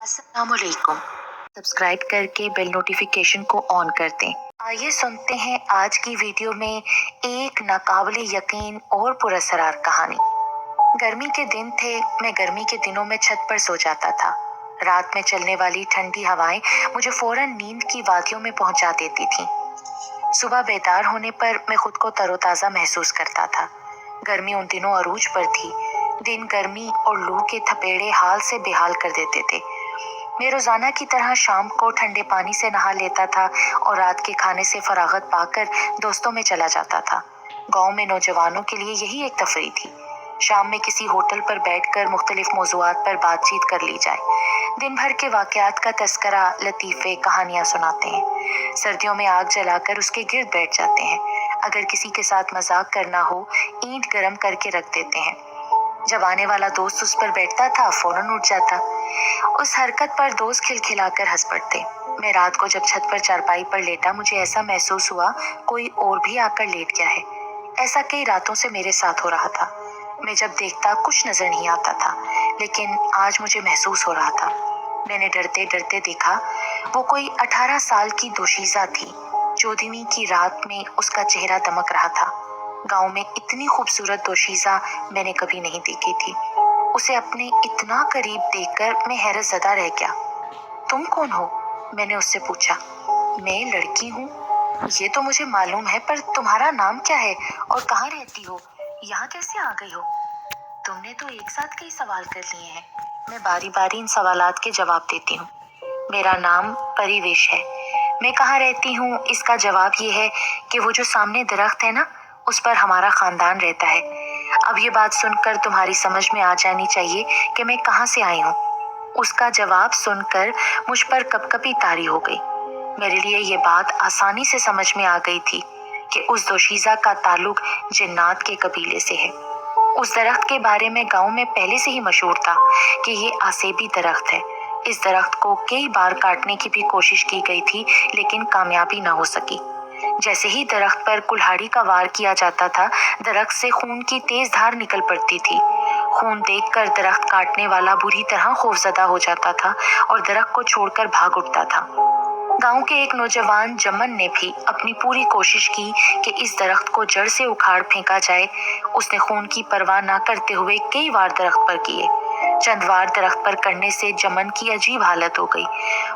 अस्सलामुअलैकुम। सब्सक्राइब करके bell notification को ऑन कर दें। आइए सुनते हैं आज की वीडियो में एक नाकाबिले यकीन और पुरअसरार कहानी। गर्मी के दिन थे। मैं गर्मी के दिनों में छत पर सो जाता था। रात में चलने वाली ठंडी हवाएं मुझे फौरन नींद की वादियों में पहुंचा देती थीं। सुबह बेदार होने पर मैं खुद को तरोताज़ा महसूस करता था। गर्मी उन दिनों अरूज पर थी। दिन गर्मी और लू के थपेड़े हाल से बेहाल कर देते थे। मैं रोजाना की तरह शाम को ठंडे पानी से नहा लेता था और रात के खाने से फरागत पाकर दोस्तों में चला जाता था। गांव में नौजवानों के लिए यही एक तफरीह थी। शाम में किसी होटल पर बैठकर मुख्तलिफ मौज़ूआत पर बातचीत कर ली जाए। दिन भर के वाक़यात का तस्करा, लतीफ़े, कहानियाँ सुनाते हैं। सर्दियों में आग जलाकर उसके गिर्द बैठ जाते हैं। अगर किसी के साथ मजाक करना हो, ईंट गर्म करके रख देते हैं। जब आने वाला दोस्त उस पर बैठता था, फौरन उठ जाता। उस हरकत पर दोस्त खिलखिलाकर हंस पड़ते। मैं रात को जब छत पर चारपाई पर लेटा, मुझे ऐसा महसूस हुआ कोई और भी आकर लेट गया है। ऐसा कई रातों से मेरे साथ हो रहा था। मैं जब देखता कुछ नजर नहीं आता था, लेकिन आज मुझे महसूस हो रहा था। मैंने डरते डरते देखा, वो कोई 18 साल की दोशीज़ा थी। चौदहवीं की रात में उसका चेहरा दमक रहा था। गांव में इतनी खूबसूरत दोशीज़ा मैंने कभी नहीं देखी थी। उसे अपने इतना करीब देखकर मैं हैरत ज़दा रह गया। तुम कौन हो? मैंने उससे पूछा। मैं लड़की हूँ, ये तो मुझे मालूम है, पर तुम्हारा नाम क्या है और कहाँ रहती हो? यहाँ कैसे आ गई हो? तुमने तो एक साथ कई सवाल कर लिए हैं। मैं बारी बारी इन सवालात के जवाब देती हूँ। मेरा नाम परिवेश है। मैं कहाँ रहती हूँ, इसका जवाब ये है कि वो जो सामने दरख्त है ना, उस पर हमारा खानदान रहता है। अब ये बात सुनकर तुम्हारी समझ में आ जानी चाहिए कि मैं कहाँ से आई हूँ। उसका जवाब सुनकर मुझ पर कपकपी तारी हो गई। मेरे लिए ये बात आसानी से समझ में आ गई थी कि उस दोशीज़ा का ताल्लुक जिन्नात के कबीले से है। उस दरख्त के बारे में गांव में पहले से ही मशहूर था कि ये आसेबी दरख्त है। इस दरख्त को कई बार काटने की भी कोशिश की गई थी, लेकिन कामयाबी न हो सकी। जैसे ही दरख्त पर कुल्हाड़ी का वार किया जाता था, दरख्त से खून की तेज धार निकल पड़ती थी। खून देखकर दरख्त काटने वाला बुरी तरह खौफजदा हो जाता था और दरख्त को छोड़कर भाग उठता था। गांव के एक नौजवान जमन ने भी अपनी पूरी कोशिश की कि इस दरख्त को जड़ से उखाड़ फेंका जाए। उसने खून की परवाह न करते हुए कई वार दरख्त पर किए। चंद वार दरख्त पर करने से जमन की अजीब हालत हो गई।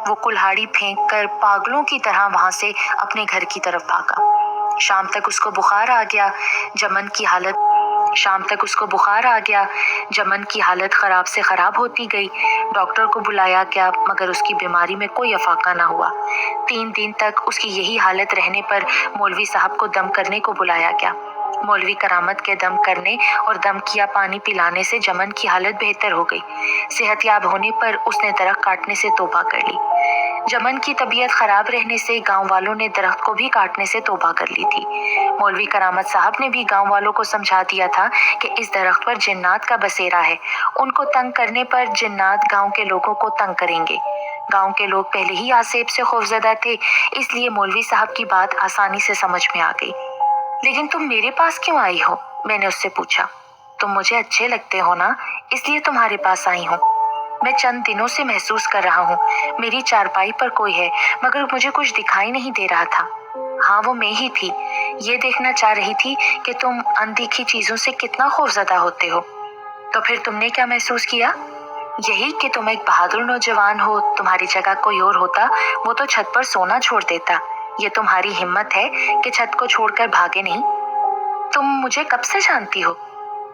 वो कुल्हाड़ी फेंक कर पागलों की तरह वहां से अपने घर की तरफ भागा। शाम तक उसको बुखार आ गया। जमन की हालत खराब से खराब होती गई। डॉक्टर को बुलाया गया, मगर उसकी बीमारी में कोई अफाका ना हुआ। 3 दिन तक उसकी यही हालत रहने पर मौलवी साहब को दम करने को बुलाया गया। मौलवी करामत के दम करने और दम किया पानी पिलाने से जमन की हालत बेहतर हो गई। सेहतयाब होने पर उसने दरख्त काटने से तौबा कर ली। जमन की तबीयत खराब रहने से गांव वालों ने दरख्त को भी काटने से तौबा कर ली थी। मौलवी करामत साहब ने भी गांव वालों को समझा दिया था कि इस दरख्त पर जिन्नात का बसेरा है। उनको तंग करने पर जिन्नात गांव के लोगों को तंग करेंगे। गांव के लोग पहले ही आसेब से खौफजदा थे, इसलिए मौलवी साहब की बात आसानी से समझ में आ गई। लेकिन तुम मेरे पास क्यों आई हो? मैंने उससे पूछा। तुम मुझे अच्छे लगते हो ना, इसलिए तुम्हारे पास आई हूँ। मैं चंद दिनों से महसूस कर रहा हूँ, मेरी चारपाई पर कोई है, मगर मुझे कुछ दिखाई नहीं दे रहा था। हाँ, वो मैं ही थी। ये देखना चाह रही थी कि तुम अनदेखी चीजों से कितना खौफजदा होते हो। तो फिर तुमने क्या महसूस किया? यही कि तुम एक बहादुर नौजवान हो। तुम्हारी जगह कोई और होता, वो तो छत पर सोना छोड़ देता। ये तुम्हारी हिम्मत है कि छत को छोड़कर भागे नहीं। तुम मुझे कब से जानती हो?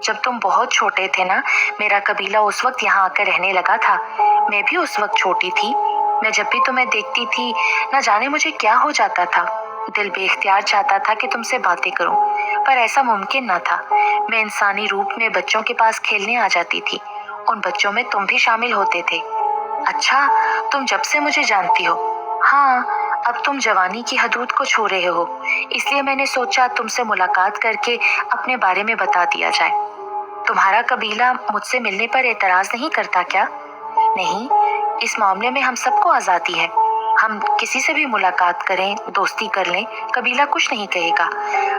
जब तुम बहुत छोटे थे ना, मेरा कबीला उस वक्त यहाँ आकर रहने लगा था। मैं भी उस वक्त छोटी थी। मैं जब भी तुम्हें देखती थी, न जाने मुझे क्या हो जाता था। दिल बेख्तियार चाहता था कि तुमसे बातें करूं, पर ऐसा मुमकिन न था। मैं इंसानी रूप में बच्चों के पास खेलने आ जाती थी। उन बच्चों में तुम भी शामिल होते थे। अच्छा, तुम जब से मुझे जानती हो? हाँ, अब तुम जवानी की हदूद को छू रहे हो, इसलिए मैंने सोचा तुमसे मुलाकात करके अपने बारे में बता दिया जाए। तुम्हारा कबीला मुझसे मिलने पर एतराज नहीं करता क्या? नहीं, इस मामले में हम सबको आज़ादी है। हम किसी से भी मुलाकात करें, दोस्ती कर लें, कबीला कुछ नहीं कहेगा।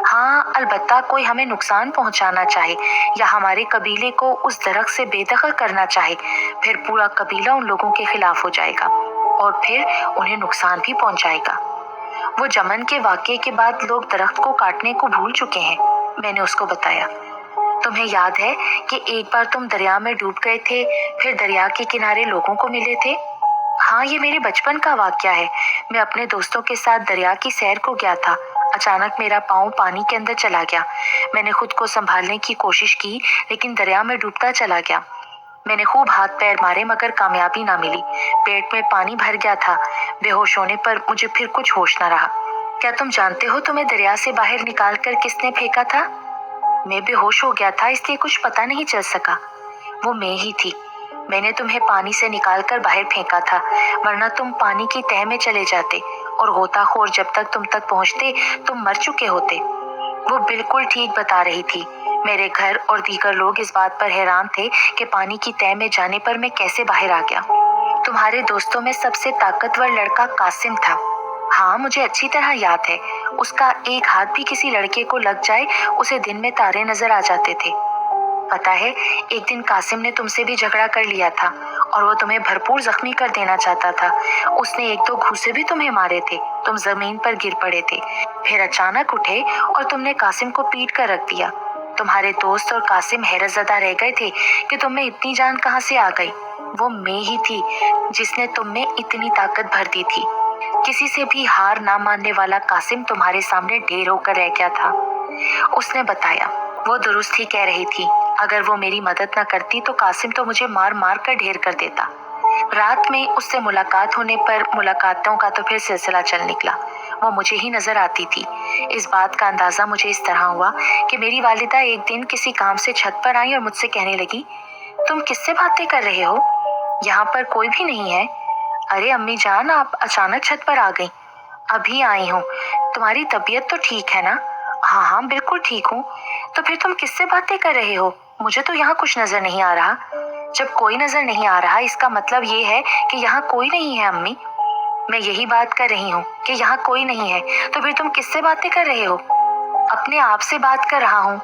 हाँ, अलबत्ता कोई हमें नुकसान पहुंचाना चाहे या हमारे कबीले को उस दरख्त से बेदखल करना चाहे, फिर पूरा कबीला उन लोगों के खिलाफ हो जाएगा और फिर उन्हें नुकसान भी पहुंचाएगा। वो जमन के वाक़ये के बाद लोग दरख्त को काटने को भूल चुके हैं, मैंने उसको बताया। तुम्हें याद है कि एक बार तुम दरिया में डूब गए थे, फिर दरिया के किनारे लोगों को मिले थे? हाँ, ये मेरे बचपन का वाक़या है। मैं अपने दोस्तों के साथ दरिया की सैर को गया था। अचानक मेरा पाँव पानी के अंदर चला गया। मैंने खुद को संभालने की कोशिश की, लेकिन दरिया में डूबता चला गया। मैंने खूब हाथ पैर मारे मगर कामयाबी ना मिली। पेट में पानी भर गया था। बेहोश होने पर मुझे फिर कुछ होश ना रहा। क्या तुम जानते हो तुम्हें दरिया से बाहर निकाल कर किसने फेंका था? मैं बेहोश हो गया था, इसलिए कुछ पता नहीं चल सका। वो मैं ही थी। मैंने तुम्हें पानी से निकाल कर बाहर फेंका था, वरना तुम पानी की तह में चले जाते और गोताखोर जब तक तुम तक पहुंचते तुम मर चुके होते। वो बिल्कुल ठीक बता रही थी। मेरे घर और दीगर लोग इस बात पर हैरान थे कि पानी की तह में जाने पर मैं कैसे बाहर आ गया। तुम्हारे दोस्तों में सबसे ताकतवर लड़का कासिम था। हाँ, मुझे अच्छी तरह याद है। उसका एक हाथ भी किसी लड़के को लग जाए, उसे दिन में तारे नजर आ जाते थे। पता है, एक दिन कासिम ने तुमसे भी झगड़ा कर लिया था और वो तुम्हें भरपूर जख्मी कर देना चाहता था। उसने एक दो घूंसे भी तुम्हें मारे थे। तुम जमीन पर गिर पड़े थे, फिर अचानक उठे और तुमने कासिम को पीट कर रख दिया। तुम्हारे दोस्त और कासिम हैरतज़दा रह गए थे कि तुम्हें इतनी जान कहाँ से आ गई। वो मैं ही थी जिसने तुम में इतनी ताकत भर दी थी। किसी से भी हार ना मानने वाला कासिम तुम्हारे सामने ढेर होकर रह गया था, उसने बताया। वो दुरुस्त ही कह रही थी। अगर वो मेरी मदद न करती तो कासिम तो मुझे मार मार कर ढेर कर देता। रात में उससे मुलाकात होने पर मुलाकातों का तो फिर सिलसिला चल निकला। वो मुझे ही नजर आती थी। इस बात का अंदाजा मुझे इस तरह हुआ कि मेरी वालिदा एक दिन किसी काम से छत पर आई और मुझसे कहने लगी, तुम किससे बातें कर रहे हो? यहाँ पर कोई भी नहीं है। अरे अम्मी जान, आप अचानक छत पर आ गई। अभी आई हूँ। तुम्हारी तबीयत तो ठीक है ना? हाँ हाँ, बिल्कुल ठीक हूँ। तो फिर तुम किससे बातें कर रहे हो? मुझे तो यहाँ कुछ नजर नहीं आ रहा। जब कोई नजर नहीं आ रहा, इसका मतलब ये है कि यहाँ कोई नहीं है अम्मी। मैं यही बात कर रही हूँ कि यहाँ कोई नहीं है। तो फिर तुम किससे बातें कर रहे हो? अपने आप से बात कर रहा हूँ।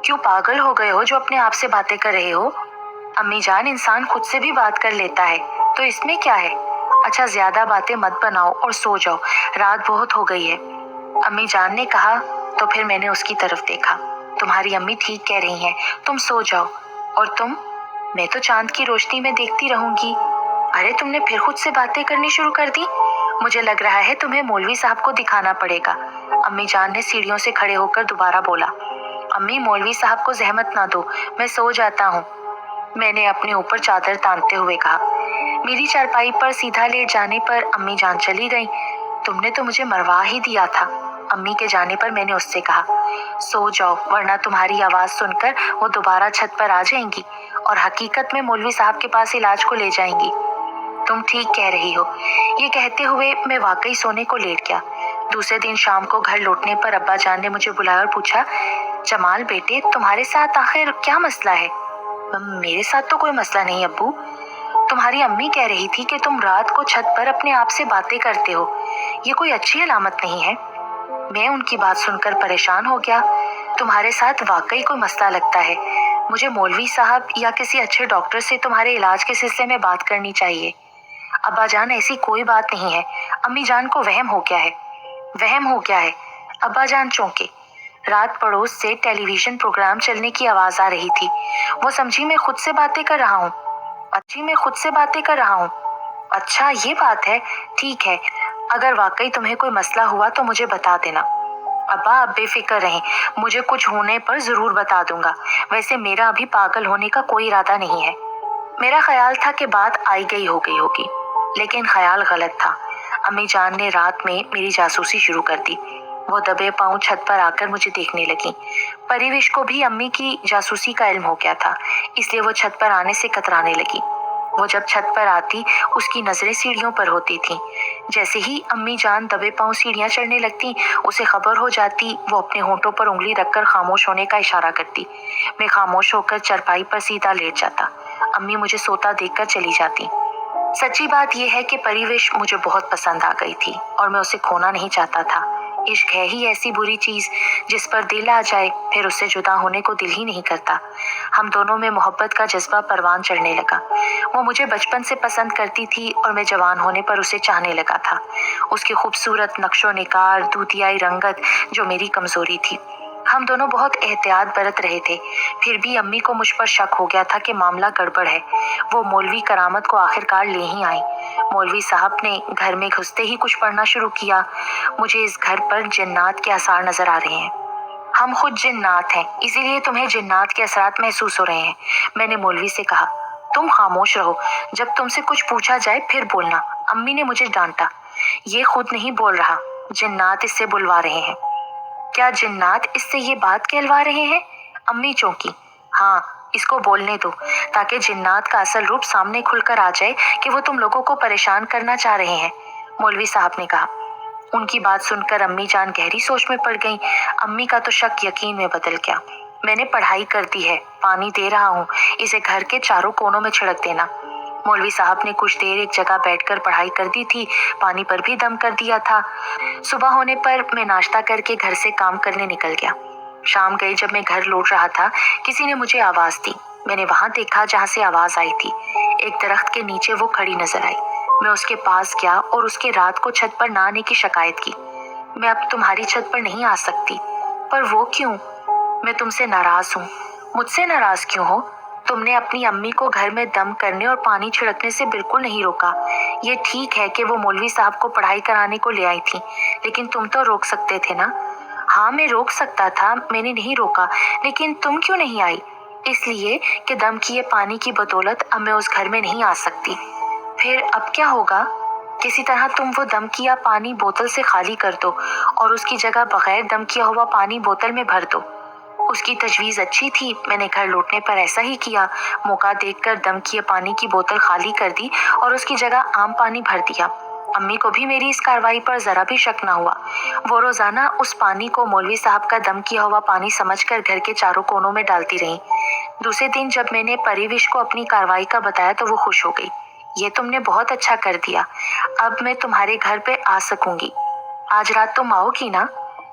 क्यों पागल हो गए हो जो अपने आप से बातें कर रहे हो? अम्मी जान, इंसान खुद से भी बात कर लेता है, तो इसमें क्या है? अच्छा, ज्यादा बातें मत बनाओ और सो जाओ, रात बहुत हो गई है, अम्मी जान ने कहा। तो फिर मैंने उसकी तरफ देखा। तुम्हारी अम्मी ठीक कह रही हैं, तुम सो जाओ। और तुम? मैं तो चांद की रोशनी में देखती रहूंगी। अरे, तुमने फिर खुद से बातें करनी शुरू कर दी। मुझे लग रहा है तुम्हें मौलवी साहब को दिखाना पड़ेगा। अम्मी जान ने सीढ़ियों से खड़े होकर दोबारा बोला। अम्मी, मौलवी साहब को जहमत ना दो, मैं सो जाता हूँ, मैंने अपने ऊपर चादर तानते हुए कहा। मेरी चारपाई पर सीधा लेट जाने पर अम्मी जान चली गई। तुमने तो मुझे मरवा ही दिया था। अम्मी के जाने पर मैंने उससे कहा, सो जाओ, वरना तुम्हारी आवाज सुनकर वो दोबारा छत पर आ जाएंगी और हकीकत में मौलवी साहब के पास इलाज को ले जाएंगी। तुम ठीक कह रही हो। ये कहते हुए मैं वाकई सोने को लेट गया। दूसरे दिन शाम को घर लौटने पर अब्बा जान ने मुझे बुलाया और पूछा, जमाल बेटे, तुम्हारे साथ आखिर क्या मसला है? मेरे साथ तो कोई मसला नहीं अब्बू। तुम्हारी अम्मी कह रही थी कि तुम रात को छत पर अपने आप से बातें करते हो। ये कोई अच्छी अलामत नहीं है। मैं उनकी बात सुनकर परेशान हो गया। तुम्हारे साथ वाकई कोई मसला लगता है। मुझे मौलवी साहब या किसी अच्छे डॉक्टर से तुम्हारे इलाज के सिलसिले में बात करनी चाहिए। अब्बा जान, ऐसी कोई बात नहीं है। अम्मी जान को वहम हो गया है। वहम हो गया है? अब्बा जान चौंके। रात पड़ोस से टेलीविजन प्रोग्राम चलने की आवाज आ रही थी। वो समझी मैं खुद से बातें कर रहा हूँ। अच्छा, ये बात है। ठीक है, अगर वाकई तुम्हें कोई मसला हुआ तो मुझे बता देना। अब्बा, आप बेफिक्र रहें, मुझे कुछ होने पर जरूर बता दूंगा। वैसे मेरा अभी पागल होने का कोई इरादा नहीं है। मेरा ख्याल था कि बात आई गई हो गई होगी, लेकिन ख्याल गलत था। अम्मी जान ने रात में मेरी जासूसी शुरू कर दी। वो दबे पांव छत पर आकर मुझे देखने लगी। परिवेश को भी अम्मी की जासूसी का इल्म हो गया था, इसलिए वो छत पर आने से कतराने लगी। वो जब छत पर आती, उसकी नजरें सीढ़ियों पर होती थीं। जैसे ही अम्मी जान दबे पांव सीढ़ियां चढ़ने लगती, उसे खबर हो जाती। वो अपने होंठों पर उंगली रखकर खामोश होने का इशारा करती। मैं खामोश होकर चरपाई पर सीधा लेट जाता। अम्मी मुझे सोता देखकर चली जाती। सच्ची बात यह है कि परिवेश मुझे बहुत पसंद आ गई थी और मैं उसे खोना नहीं चाहता था। इश्क है ही ऐसी बुरी चीज जिस पर दिल आ जाए फिर उससे जुदा होने को दिल ही नहीं करता। हम दोनों में मोहब्बत का जज्बा परवान चढ़ने लगा। वो मुझे बचपन से पसंद करती थी और मैं जवान होने पर उसे चाहने लगा था। उसकी खूबसूरत नक्शो निगार, दूधियाई रंगत जो मेरी कमजोरी थी। हम दोनों बहुत एहतियात बरत रहे थे, फिर भी अम्मी को मुझ पर शक हो गया था कि मामला गड़बड़ है। वो मौलवी करामत को आखिरकार ले ही आई। मौलवी साहब ने घर में घुसते ही कुछ पढ़ना शुरू किया। मुझे इस घर पर जिन्नात के आसार नजर आ रहे हैं। हम खुद जिन्नात हैं, इसीलिए तुम्हें जिन्नात के असरात महसूस हो रहे हैं, मैंने मौलवी से कहा। तुम खामोश रहो, जब तुमसे कुछ पूछा जाए फिर बोलना, अम्मी ने मुझे डांटा। ये खुद नहीं बोल रहा, जिन्नात इससे बुलवा रहे हैं। क्या जिन्नात इससे ये बात कहलवा रहे हैं? अम्मी चौंकी। हाँ, इसको बोलने दो ताकि जिन्नात का असल रूप सामने खुलकर आ जाए कि वो तुम लोगों को परेशान करना चाह रहे हैं, मौलवी साहब ने कहा। उनकी बात सुनकर अम्मी जान गहरी सोच में पड़ गईं। अम्मी का तो शक यकीन में बदल गया। मैंने पढ़ाई कर दी है, पानी दे रहा हूँ, इसे घर के चारों कोनों में छिड़क देना। मौलवी साहब ने कुछ देर एक जगह बैठकर पढ़ाई कर दी थी, पानी पर भी दम कर दिया था। सुबह होने पर मैं नाश्ता करके घर से काम करने निकल गया। शाम गई, जब मैं घर लौट रहा था किसी ने मुझे आवाज दी। मैंने वहां देखा जहां से आवाज आई थी। एक दरख्त के नीचे वो खड़ी नजर आई। मैं उसके पास गया और उसके रात को छत पर ना आने की शिकायत की। मैं अब तुम्हारी छत पर नहीं आ सकती। पर वो क्यों? मैं तुमसे नाराज हूँ। मुझसे नाराज क्यों हो? तुमने अपनी अम्मी को घर में दम करने और पानी छिड़कने से बिल्कुल नहीं रोका। ये ठीक है कि वो मौलवी साहब को पढ़ाई कराने को ले आई थी, लेकिन तुम तो रोक सकते थे ना। हाँ, मैं रोक सकता था, मैंने नहीं रोका, लेकिन तुम क्यों नहीं आई? इसलिए कि दम किए पानी की बदौलत अब मैं उस घर में नहीं आ सकती। फिर अब क्या होगा? किसी तरह तुम वो दम किया पानी बोतल से खाली कर दो और उसकी जगह बगैर दम किया हुआ पानी बोतल में भर दो। उसकी तजवीज अच्छी थी। मैंने घर लौटने पर ऐसा ही किया। मौका देखकर दम किए पानी की बोतल खाली कर दी और उसकी जगह आम पानी भर दिया। अम्मी को भी मेरी इस कार्रवाई पर जरा भी शक न हुआ। वो रोजाना उस पानी को मौलवी साहब का दम किया हुआ पानी समझकर घर के चारों कोनों में डालती रही। दूसरे दिन जब मैंने परिवेश को अपनी कार्रवाई का बताया तो वो खुश हो गई। ये तुमने बहुत अच्छा कर दिया, अब मैं तुम्हारे घर पे आ सकूंगी। आज रात तुम आओगी ना?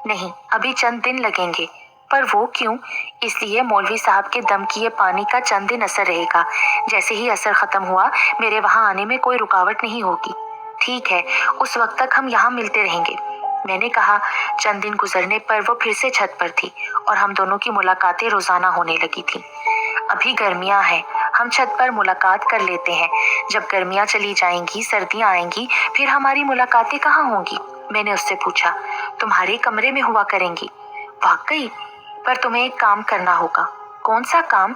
नहीं, अभी चंद दिन लगेंगे। पर वो क्यों? इसलिए मौलवी साहब के दम किए पानी का चंद दिन असर रहेगा। जैसे ही असर खत्म हुआ मेरे वहां आने में कोई रुकावट नहीं होगी। ठीक है, उस वक्त तक हम यहाँ मिलते रहेंगे, मैंने कहा। चंद दिन गुजरने पर वो फिर से छत पर थी और हम दोनों की मुलाकातें रोजाना होने लगी थी। अभी गर्मियां हैं, हम छत पर मुलाकात कर लेते हैं। जब गर्मियां चली जाएंगी, सर्दियां आएंगी, फिर हमारी मुलाकातें कहाँ होंगी? मैंने उससे पूछा। तुम्हारे कमरे में हुआ करेंगी। वाकई? पर तुम्हें एक काम करना होगा। कौन सा काम?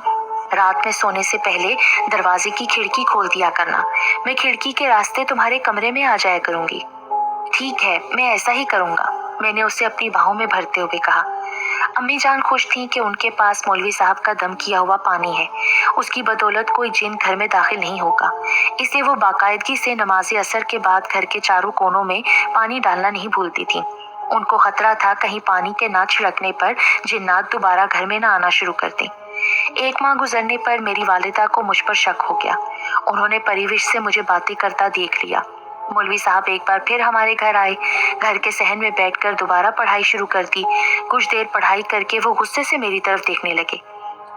रात में सोने से पहले दरवाजे की खिड़की खोल दिया करना। मैं खिड़की के रास्ते तुम्हारे कमरे में आ जाया करूंगी। ठीक है, मैं ऐसा ही करूंगा, मैंने उसे अपनी बाहों में भरते हुए कहा। अम्मी जान खुश थी कि उनके पास मौलवी साहब का दम किया हुआ पानी है। उसकी बदौलत कोई जिन घर में दाखिल नहीं होगा। इसलिए वो बाकायदगी से नमाज़े असर के बाद घर के चारों कोनों में पानी डालना नहीं भूलती थी। उनको खतरा था कहीं पानी के ना छिड़कने पर जिन्नात दोबारा घर में ना आना शुरू कर दें। एक माह गुजरने पर मेरी वालिदा को मुझ पर शक हो गया। उन्होंने परिवेश से मुझे बातें करता देख लिया। मौलवी साहब एक बार फिर हमारे घर आए। घर के सहन में बैठकर दोबारा पढ़ाई शुरू कर दी। कुछ देर पढ़ाई करके वो गुस्से से मेरी तरफ देखने लगे।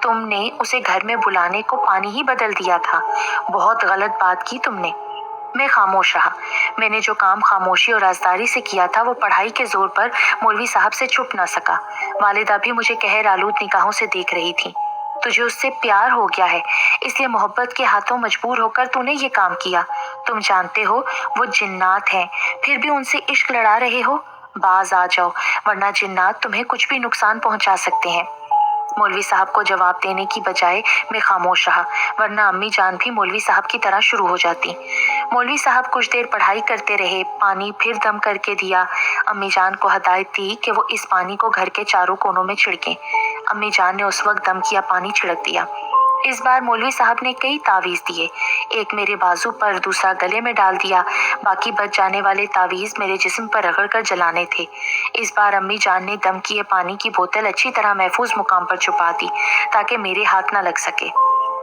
तुमने उसे घर में बुलाने को पानी ही बदल दिया था, बहुत गलत बात की तुमने। मैं खामोश रहा। मैंने जो काम खामोशी और राजदारी से किया था वो पढ़ाई के जोर पर मौलवी साहब से छुप ना सका। वालिदा भी मुझे कहर आलूद निगाहों से देख रही थी। तुझे उससे प्यार हो गया है, इसलिए मोहब्बत के हाथों मजबूर होकर तूने ये काम किया। तुम जानते हो वो जिन्नात हैं, फिर भी उनसे इश्क लड़ा रहे हो। बाज आ जाओ, वरना जिन्नात तुम्हें कुछ भी नुकसान पहुंचा सकते हैं। मौलवी साहब को जवाब देने की बजाय मैं खामोश रहा, वरना अम्मी जान भी मौलवी साहब की तरह शुरू हो जाती। मौलवी साहब कुछ देर पढ़ाई करते रहे, पानी फिर दम करके दिया। अम्मी जान को हदायत दी कि वो इस पानी को घर के चारों कोनों में छिड़कें। अम्मी जान ने उस वक्त दम किया पानी छिड़क दिया। इस बार मौलवी साहब ने कई तावीज दिए। एक मेरे बाजू पर, दूसरा गले में डाल दिया। बाकी बच जाने वाले तावीज मेरे जिस्म पर रगड़ कर जलाने थे। इस बार अम्मी जान ने दम किए पानी की बोतल अच्छी तरह महफूज मुकाम पर छुपा दी ताकि मेरे हाथ ना लग सके।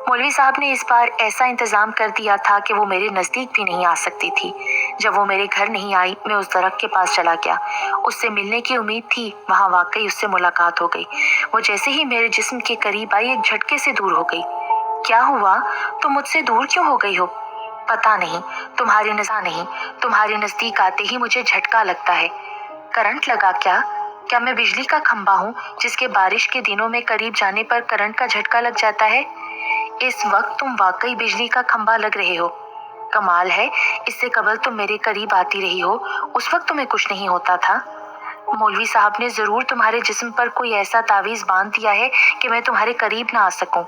मौलवी साहब ने इस बार ऐसा इंतजाम कर दिया था कि वो मेरे नजदीक भी नहीं आ सकती थी। जब वो मेरे घर नहीं आई, मैं उस दरख्त के पास चला गया। उससे मिलने की उम्मीद थी, वहां वाकई उससे मुलाकात हो गई। वो जैसे ही मेरे जिस्म के करीब आई, एक झटके से दूर हो गई। क्या हुआ? तुम मुझसे दूर क्यों हो गई हो? पता नहीं, तुम्हारे नजदीक आते ही मुझे झटका लगता है। करंट लगा क्या? क्या मैं बिजली का खंभा हूँ जिसके बारिश के दिनों में करीब जाने पर करंट का झटका लग जाता है? इस वक्त तुम वाकई बिजली का खंभा लग रहे हो। कमाल है, इससे कबल तुम मेरे करीब आती रही हो, उस वक्त तुम्हें कुछ नहीं होता था। मौलवी साहब ने जरूर तुम्हारे जिस्म पर कोई ऐसा तावीज बांध दिया है कि मैं तुम्हारे करीब ना आ सकूं।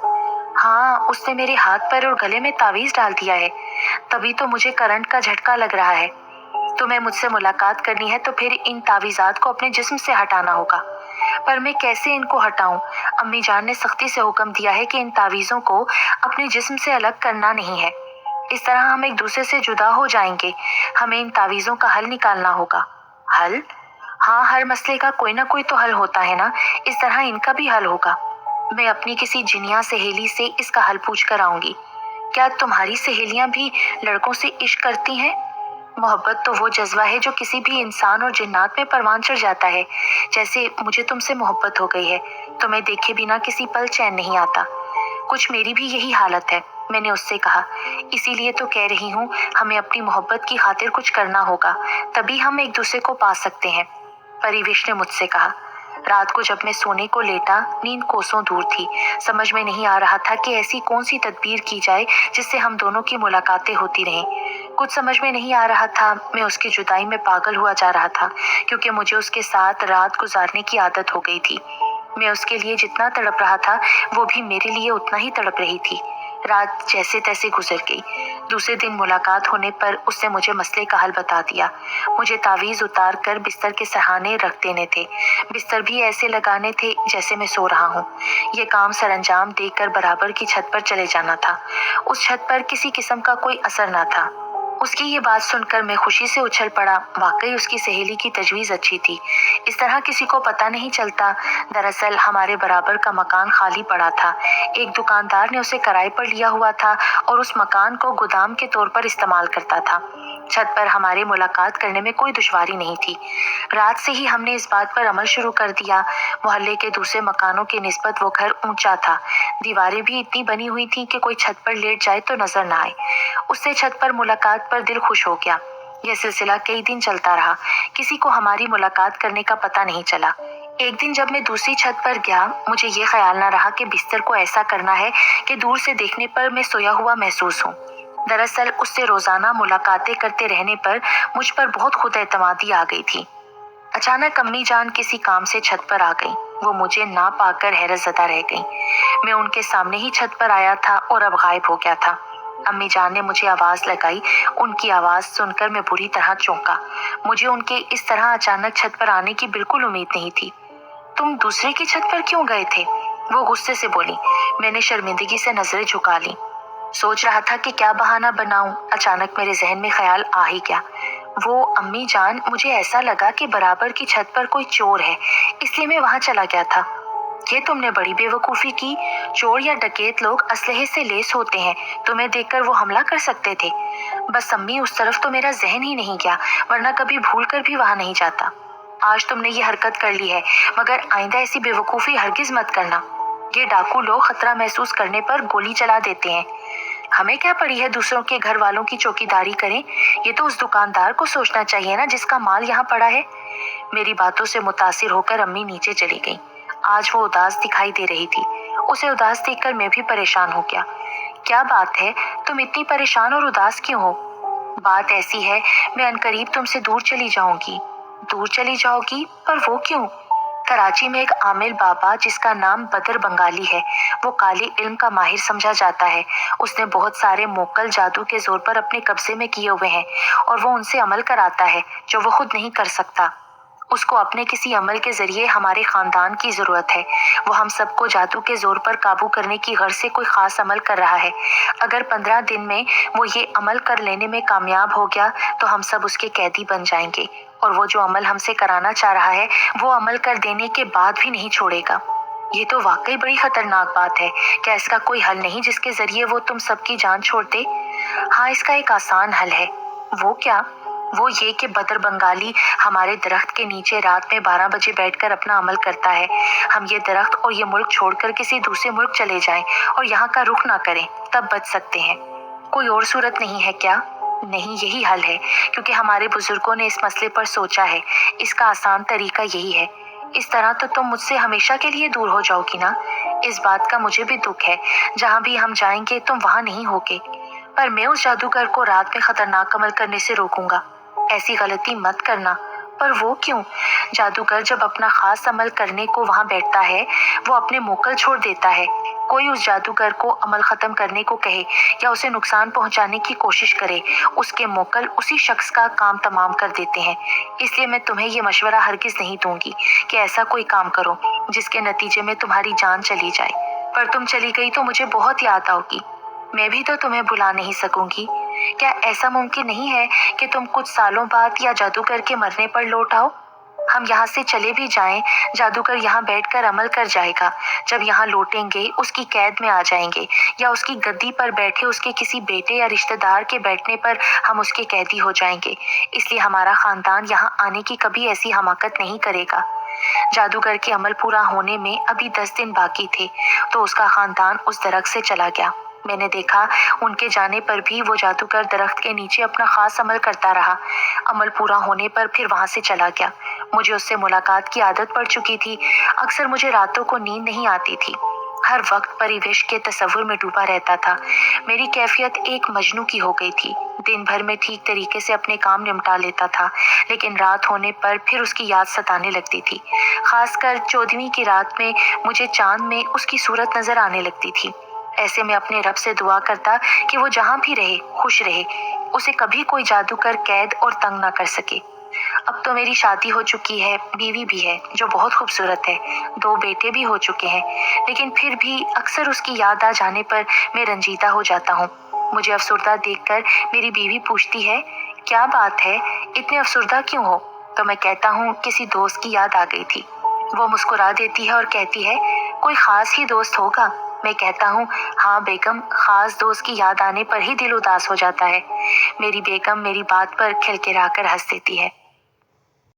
हाँ, उसने मेरे हाथ पैर और गले में तावीज डाल दिया है, तभी तो मुझे करंट का झटका लग रहा है। तुम्हें मुझसे मुलाकात करनी है तो फिर इन तावीज़ात को अपने जिस्म से हटाना होगा। पर मैं कैसे इनको हटाऊं? अम्मी जान ने सख्ती से हुक्म दिया है कि इन तावीज़ों को अपने जिस्म से अलग करना नहीं है। इस तरह हम एक दूसरे से जुदा हो जाएंगे। हमें इन तावीज़ों का हल निकालना होगा। हल? हाँ, हर मसले का कोई ना कोई तो हल होता है ना, इस तरह इनका भी हल होगा। मैं अपनी किसी जिनिया सहेली से इसका हल पूछ कर आऊंगी। क्या तुम्हारी सहेलियां भी लड़कों से इश्क करती हैं? मोहब्बत तो वो जज्बा है जो किसी भी इंसान और जिन्नात में परवान चढ़ जाता है। जैसे मुझे तुमसे मोहब्बत हो गई है, तुम्हें देखे बिना किसी पल चैन नहीं आता। कुछ मेरी भी यही हालत है, मैंने उससे कहा। इसीलिए तो कह रही हूँ, हमें अपनी मोहब्बत की खातिर कुछ करना होगा, तभी हम एक दूसरे को पा सकते हैं। परिवेश ने मुझसे कहा। रात को जब मैं सोने को लेटा, नींद कोसों दूर थी। समझ में नहीं आ रहा था कि ऐसी कौन सी तदबीर की जाए जिससे हम दोनों की मुलाकातें होती रहें। कुछ समझ में नहीं आ रहा था। मैं उसकी जुदाई में पागल हुआ जा रहा था, क्योंकि मुझे उसके साथ रात गुजारने की आदत हो गई थी। मैं उसके लिए जितना तड़प रहा था, वो भी मेरे लिए उतना ही तड़प रही थी। रात जैसे तैसे गुजर गई। दूसरे दिन मुलाकात होने पर उसने मुझे मसले का हल बता दिया। मुझे तावीज़ उतार कर बिस्तर के सहाने रख देने थे। बिस्तर भी ऐसे लगाने थे जैसे मैं सो रहा हूँ। ये काम सरंजाम देकर बराबर की छत पर चले जाना था। उस छत पर किसी किस्म का कोई असर न था। उसकी ये बात सुनकर मैं खुशी से उछल पड़ा। वाकई उसकी सहेली की तजवीज़ अच्छी थी। इस तरह किसी को पता नहीं चलता। दरअसल हमारे बराबर का मकान खाली पड़ा था। एक दुकानदार ने उसे किराए पर लिया हुआ था और उस मकान को गोदाम के तौर पर इस्तेमाल करता था। छत पर हमारी मुलाकात करने में कोई दुश्वारी नहीं थी। रात से ही हमने इस बात पर अमल शुरू कर दिया। मोहल्ले के दूसरे मकानों की निस्बत वो घर ऊंचा था। दीवारें भी इतनी बनी हुई थी कि कोई छत पर लेट जाए तो नजर न आए। उससे छत पर मुलाकात पर दिल खुश हो गया। यह सिलसिला कई दिन चलता रहा। किसी को हमारी मुलाकात करने का पता नहीं चला। एक दिन जब मैं दूसरी छत पर गया, मुझे ये ख्याल न रहा कि बिस्तर को ऐसा करना है कि दूर से देखने पर मैं सोया हुआ महसूस हूँ। दरअसल उससे रोजाना मुलाकातें करते रहने पर मुझ पर बहुत खुद एतमादी आ गई थी। अचानक अम्मी जान किसी काम से छत पर आ गई। वो मुझे ना पाकर हैरत ज़दा रह गई। मैं उनके सामने ही छत पर आया था और अब गायब हो गया था। अम्मी जान ने मुझे आवाज़ लगाई। उनकी आवाज़ सुनकर मैं बुरी तरह चौंका। मुझे उनके इस तरह अचानक छत पर आने की बिल्कुल उम्मीद नहीं थी। तुम दूसरे की छत पर क्यों गए थे? वो गुस्से से बोली। मैंने शर्मिंदगी से नजरें झुका ली। सोच रहा था कि क्या बहाना बनाऊं। अचानक मेरे जहन में ख्याल आ ही गया। वो अम्मी जान, मुझे ऐसा लगा कि बराबर की छत पर कोई चोर है, इसलिए मैं वहां चला गया था। ये तुमने बड़ी बेवकूफ़ी की। चोर या डकैत लोग असलहे से लेस होते हैं। तुम्हें देखकर वो हमला कर सकते थे। बस अम्मी, उस तरफ तो मेरा जहन ही नहीं गया, वरना कभी भूल कर भी वहां नहीं जाता। आज तुमने ये हरकत कर ली है, मगर आइंदा ऐसी बेवकूफ़ी हरगिज मत करना। ये डाकू लोग खतरा महसूस करने पर गोली चला देते हैं। हमें क्या पड़ी है दूसरों के घर वालों की चौकीदारी करें? ये तो उस दुकानदार को सोचना चाहिए ना, जिसका माल यहाँ पड़ा है। मेरी बातों से मुतासिर होकर अम्मी नीचे चली गई। आज वो उदास दिखाई दे रही थी। उसे उदास देखकर मैं भी परेशान हो गया। क्या बात है, तुम इतनी परेशान और उदास क्यों हो? बात ऐसी है, मैं अनकरीब तुमसे दूर चली जाऊंगी। दूर चली जाओगी? पर वो क्यों? कराची में एक आमिल बाबा, जिसका नाम बदर बंगाली है, वो काले इल्म का माहिर समझा जाता है। उसने बहुत सारे मोकल जादू के जोर पर अपने कब्जे में किए हुए हैं और वो उनसे अमल कराता है जो वो खुद नहीं कर सकता। उसको अपने किसी अमल के जरिए हमारे खानदान की जरूरत है। वो हम सबको जादू के जोर पर काबू करने की गर्ज से कोई खास अमल कर रहा है। अगर 15 दिन में वो ये अमल कर लेने में कामयाब हो गया तो हम सब उसके कैदी बन जाएंगे, और वो जो अमल हमसे कराना चाह रहा है वो अमल कर देने के बाद भी नहीं छोड़ेगा। ये तो वाकई बड़ी खतरनाक बात है। क्या इसका कोई हल नहीं जिसके जरिए वो तुम सबकी जान छोड़ दे? हाँ, इसका एक आसान हल है। वो क्या? वो ये कि बदर बंगाली हमारे दरख्त के नीचे रात में 12 बजे बैठकर अपना अमल करता है। हम ये दरख्त और ये मुल्क छोड़कर किसी दूसरे मुल्क चले जाएं और यहाँ का रुख ना करें, तब बच सकते हैं। कोई और सूरत नहीं है क्या? नहीं, यही हल है, क्योंकि हमारे बुजुर्गों ने इस मसले पर सोचा है। इसका आसान तरीका यही है। इस तरह तो तुम मुझसे हमेशा के लिए दूर हो जाओगी ना? इस बात का मुझे भी दुख है। जहाँ भी हम जाएंगे तुम वहाँ नहीं होगे। पर मैं उस जादूगर को रात में खतरनाक अमल करने से रोकूंगा। ऐसी गलती मत करना। पर वो क्यों? जादूगर जब अपना खास अमल करने को वहां बैठता है, वो अपने मोकल छोड़ देता है। कोई उस जादूगर को अमल खत्म करने को कहे या उसे नुकसान पहुंचाने की कोशिश करे, उसके मोकल उसी शख्स का काम तमाम कर देते हैं। इसलिए मैं तुम्हें ये मशवरा हरगिज नहीं दूंगी कि ऐसा कोई काम करो जिसके नतीजे में तुम्हारी जान चली जाए। पर तुम चली गई तो मुझे बहुत याद आओगी। मैं भी तो तुम्हें भुला नहीं सकूंगी। क्या ऐसा मुमकिन नहीं है कि तुम कुछ सालों बाद या जादूगर के मरने पर लौट आओ? हम यहाँ से चले भी जाएं, जादूगर यहाँ बैठकर अमल कर जाएगा। जब यहाँ लौटेंगे उसकी कैद में आ जाएंगे, या उसकी गद्दी पर बैठे उसके किसी बेटे या रिश्तेदार के बैठने पर हम उसके कैदी हो जाएंगे। इसलिए हमारा खानदान यहाँ आने की कभी ऐसी हमाकत नहीं करेगा। जादूगर के अमल पूरा होने में अभी 10 दिन बाकी थे, तो उसका खानदान उस दरख्त से चला गया। मैंने देखा उनके जाने पर भी वो जादूगर दरख्त के नीचे अपना खास अमल करता रहा। अमल पूरा होने पर फिर वहां से चला गया। मुझे उससे मुलाकात की आदत पड़ चुकी थी। अक्सर मुझे रातों को नींद नहीं आती थी। हर वक्त परिवेश के तस्वुर में डूबा रहता था। मेरी कैफियत एक मजनू की हो गई थी। दिन भर में ठीक तरीके से अपने काम निपटा लेता था, लेकिन रात होने पर फिर उसकी याद सताने लगती थी। खासकर 14वीं की रात में मुझे चांद में उसकी सूरत नजर आने लगती थी। ऐसे में अपने रब से दुआ करता कि वो जहां भी रहे खुश रहे, उसे कभी कोई जादूगर कैद और तंग ना कर सके। अब तो मेरी शादी हो चुकी है, बीवी भी है जो बहुत खूबसूरत है, 2 बेटे भी हो चुके हैं, लेकिन फिर भी अक्सर उसकी याद आ जाने पर मैं रंजीदा हो जाता हूँ। मुझे अफसुर्दा देखकर मेरी बीवी पूछती है, क्या बात है, इतने अफसुर्दा क्यों हो? तो मैं कहता हूँ, किसी दोस्त की याद आ गई थी। वो मुस्कुरा देती है और कहती है, कोई खास ही दोस्त होगा? मैं कहता हूँ, हाँ बेगम, खास दोस्त की याद आने पर ही दिल उदास हो जाता है। मेरी बेगम मेरी बात पर खिलखिलाकर हंस देती है।